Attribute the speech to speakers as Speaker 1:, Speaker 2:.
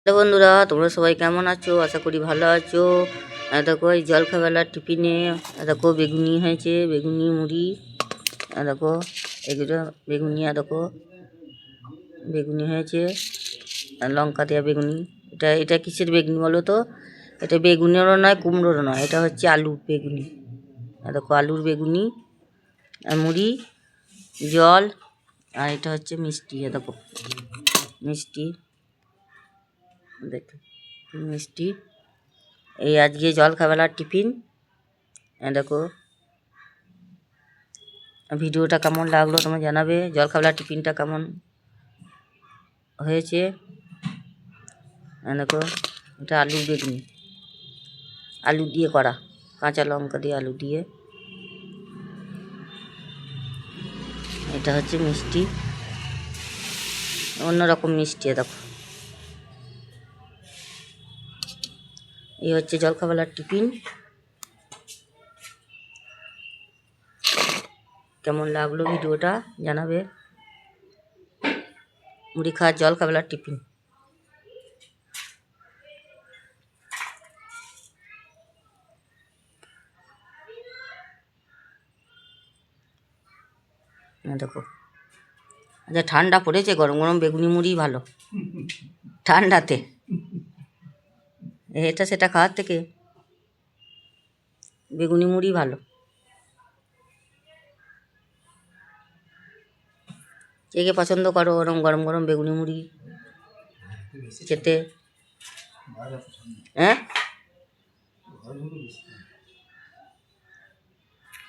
Speaker 1: Hello বন্ধুরা, তোমরা সবাই কেমন আছো? আশা করি ভালো আছো। দেখো এই জলখাবেলার টিফিনে দেখো বেগুনি হয়েছে, বেগুনি মুড়ি। দেখো এগুলো বেগুনি, দেখো বেগুনি হয়েছে, লঙ্কা দেওয়া বেগুনি। এটা এটা কিসের বেগুনি বলো তো? এটা বেগুনেরও নয়, কুমড়োরও নয়, এটা হচ্ছে আলুর বেগুনি। দেখো আলুর বেগুনি আর মুড়ি, জল, আর এটা হচ্ছে মিষ্টি। দেখো মিষ্টি, দেখো মিষ্টি। এই আজকে জলখাবেলার টিফিন। দেখো ভিডিওটা কেমন লাগলো তোমরা জানাবে। জলখাবেলার টিফিনটা কেমন হয়েছে। দেখো এটা আলু বেগুনি, আলু দিয়ে করা, কাঁচা লঙ্কা দিয়ে আলু দিয়ে। এটা হচ্ছে মিষ্টি, অন্যরকম মিষ্টি। দেখো এই হচ্ছে জলখাবেলার টিফিন। কেমন লাগলো ভিডিওটা জানাবে। মুড়ি খাওয়ার জলখাবেলার টিফিন। দেখো আচ্ছা, ঠান্ডা পড়েছে, গরম গরম বেগুনি মুড়ি ভালো ঠান্ডাতে। এটা সেটা খাওয়ার থেকে বেগুনি মুড়ি ভালো। কে কে পছন্দ করো ওরম গরম গরম বেগুনি মুড়ি খেতে? হ্যাঁ